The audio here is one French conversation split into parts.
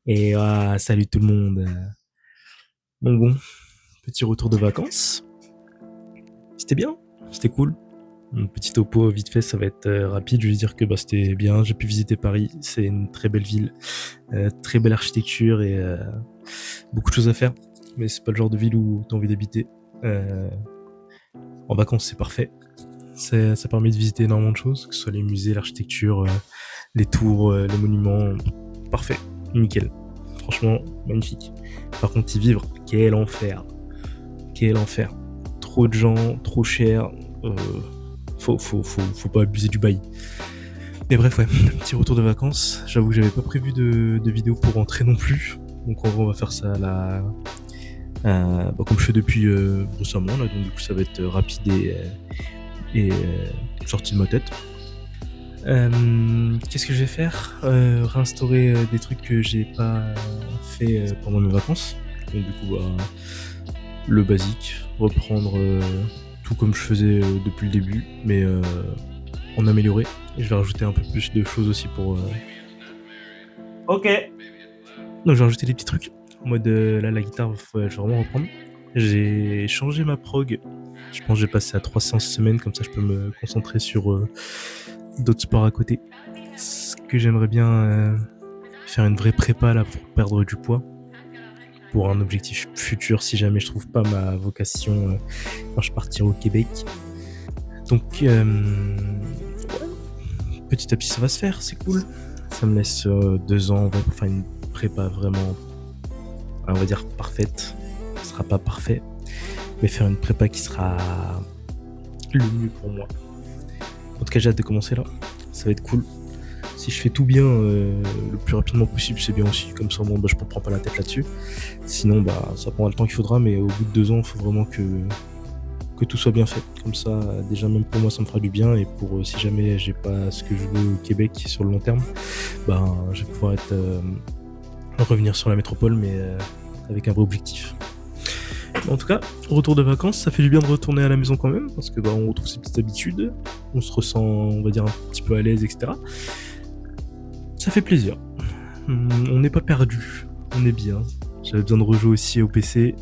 Et salut tout le monde. Bon, petit retour de vacances. C'était bien, c'était cool. Un petit topo vite fait, ça va être rapide. Je vais dire que c'était bien. J'ai pu visiter Paris. C'est une très belle ville, très belle architecture et beaucoup de choses à faire. Mais c'est pas le genre de ville où t'as envie d'habiter. Euh, En vacances, c'est parfait. Ça permet de visiter énormément de choses, que ce soit les musées, l'architecture, les tours, les monuments. Parfait, nickel. Franchement, magnifique. Par contre, y vivre, quel enfer. Quel enfer. Trop de gens, trop cher. Euh, faut pas abuser du bail. Mais bref, ouais, petit retour de vacances. J'avoue que j'avais pas prévu de vidéo pour rentrer non plus. Donc en vrai, on va faire ça à comme je fais depuis récemment, là, donc du coup ça va être rapide et sorti de ma tête. Qu'est-ce que je vais faire? Réinstaurer des trucs que j'ai pas fait pendant mes vacances. Donc du coup, le basique, reprendre tout comme je faisais depuis le début, mais en améliorer. Et je vais rajouter un peu plus de choses aussi pour. Ok. Donc je vais rajouter des petits trucs. En mode là, la guitare, je vais vraiment reprendre. J'ai changé ma prog. Je pense que je vais passer à 300 semaines, comme ça je peux me concentrer sur d'autres sports à côté. Ce que j'aimerais bien faire une vraie prépa là pour perdre du poids. Pour un objectif futur si jamais je trouve pas ma vocation quand je partirai au Québec. Donc petit à petit ça va se faire, c'est cool. Ça me laisse 2 ans pour faire une prépa vraiment, on va dire parfaite. Ce sera pas parfait, mais faire une prépa qui sera le mieux pour moi. En tout cas j'ai hâte de commencer là, ça va être cool. Si je fais tout bien le plus rapidement possible, c'est bien aussi. Comme ça, je me prends pas la tête là-dessus. Sinon, ça prendra le temps qu'il faudra, mais au bout de 2 ans, il faut vraiment que tout soit bien fait. Comme ça, déjà, même pour moi, ça me fera du bien. Et pour si jamais j'ai pas ce que je veux au Québec sur le long terme, je vais pouvoir revenir sur la métropole, mais avec un vrai objectif. En tout cas, retour de vacances, ça fait du bien de retourner à la maison quand même, parce que on retrouve ses petites habitudes, on se ressent, on va dire, un petit peu à l'aise, etc. Ça fait plaisir. On n'est pas perdu, on est bien. J'avais besoin de rejouer aussi au PC.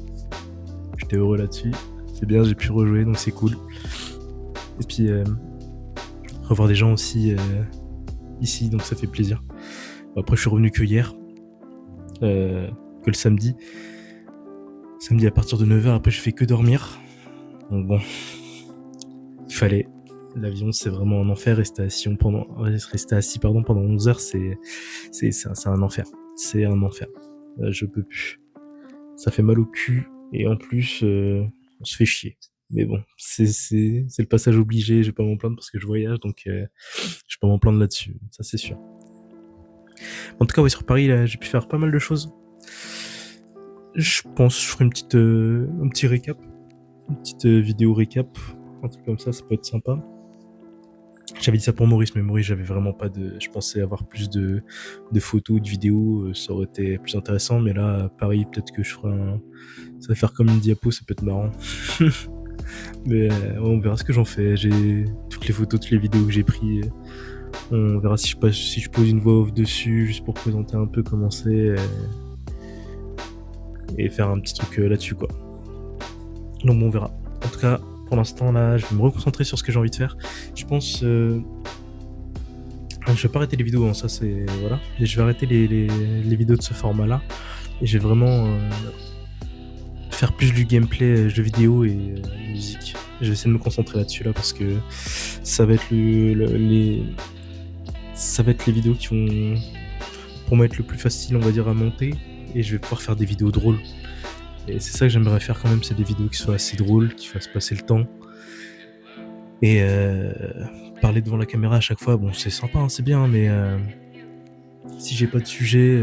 J'étais heureux là-dessus. C'est bien, j'ai pu rejouer, donc c'est cool. Et puis, revoir des gens aussi ici, donc ça fait plaisir. Après, je suis revenu que hier, que le samedi. Samedi à partir de 9h, après, je fais que dormir. Donc bon, il fallait. L'avion, c'est vraiment un enfer. Rester assis pendant 11 heures, c'est un enfer. C'est un enfer. Je peux plus. Ça fait mal au cul et en plus on se fait chier. Mais bon, c'est le passage obligé, je vais pas m'en plaindre parce que je voyage, donc je vais pas m'en plaindre là-dessus, ça c'est sûr. En tout cas, ouais, sur Paris, là, j'ai pu faire pas mal de choses. Je pense que je ferai un petit récap, une petite vidéo récap, un truc comme ça peut être sympa. J'avais dit ça pour Maurice, mais Maurice, j'avais vraiment pas de. Je pensais avoir plus de photos, de vidéos, ça aurait été plus intéressant, mais là, à Paris, peut-être que je ferai ça va faire comme une diapo, ça peut être marrant. Mais on verra ce que j'en fais. J'ai toutes les photos, toutes les vidéos que j'ai prises. On verra si je pose une voix off dessus, juste pour présenter un peu comment c'est et faire un petit truc là-dessus, quoi. Donc on verra. En tout cas, pour l'instant, là, je vais me reconcentrer sur ce que j'ai envie de faire. Je pense... je vais pas arrêter les vidéos, hein, ça c'est... Voilà. Mais je vais arrêter les vidéos de ce format-là. Et je vais vraiment faire plus du gameplay jeux vidéo et musique. Je vais essayer de me concentrer là-dessus, là, parce que ça va être ça va être les vidéos qui vont, pour moi, être le plus facile, on va dire, à monter. Et je vais pouvoir faire des vidéos drôles. Et c'est ça que j'aimerais faire quand même, c'est des vidéos qui soient assez drôles, qui fassent passer le temps. Et parler devant la caméra à chaque fois, bon, c'est sympa, hein, c'est bien, mais si j'ai pas de sujet,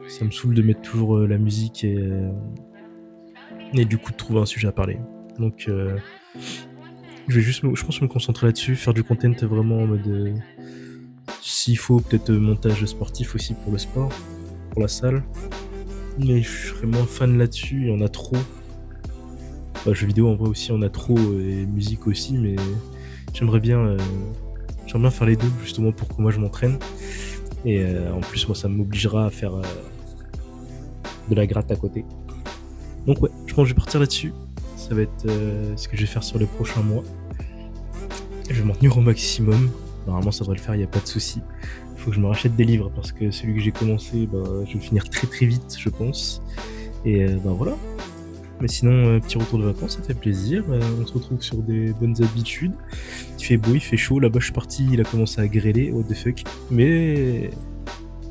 ça me saoule de mettre toujours la musique et du coup de trouver un sujet à parler. Donc je vais juste, je pense, me concentrer là-dessus, faire du content vraiment en mode s'il faut, peut-être montage sportif aussi pour le sport, pour la salle. Mais je serais moins fan là-dessus, il y en a trop. Jeux vidéo en vrai aussi, on a trop, et musique aussi, mais j'aimerais bien faire les deux justement pour que moi je m'entraîne. Et en plus, moi, ça m'obligera à faire de la gratte à côté. Donc ouais, je pense que je vais partir là-dessus. Ça va être ce que je vais faire sur les prochains mois. Je vais m'en tenir au maximum. Normalement, ça devrait le faire, il n'y a pas de souci. Il faut que je me rachète des livres parce que celui que j'ai commencé, bah, je vais le finir très très vite, je pense. Et bah voilà. Mais sinon, petit retour de vacances, ça fait plaisir. On se retrouve sur des bonnes habitudes. Il fait beau, il fait chaud. Là-bas, je suis parti, il a commencé à grêler. What the fuck. Mais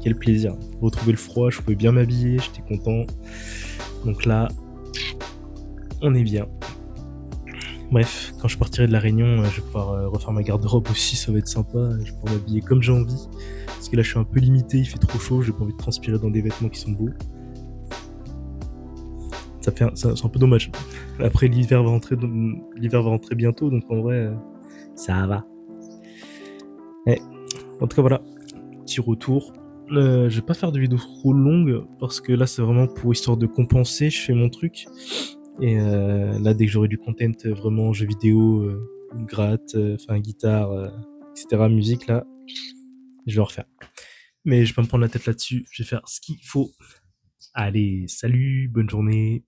quel plaisir. Retrouver le froid, je pouvais bien m'habiller, j'étais content. Donc là, on est bien. Bref, quand je partirai de la Réunion, je vais pouvoir refaire ma garde-robe aussi, ça va être sympa. Je vais pouvoir m'habiller comme j'ai envie. Parce que là, je suis un peu limité, il fait trop chaud, j'ai pas envie de transpirer dans des vêtements qui sont beaux. C'est un peu dommage. Après, l'hiver va rentrer bientôt, donc en vrai, ça va. Ouais. En tout cas, voilà, petit retour. Je vais pas faire de vidéo trop longue parce que là, c'est vraiment pour histoire de compenser. Je fais mon truc. Et là, dès que j'aurai du content vraiment jeux vidéo, gratte, enfin guitare, etc., musique, là, je vais en refaire. Mais je vais pas me prendre la tête là-dessus. Je vais faire ce qu'il faut. Allez, salut, bonne journée.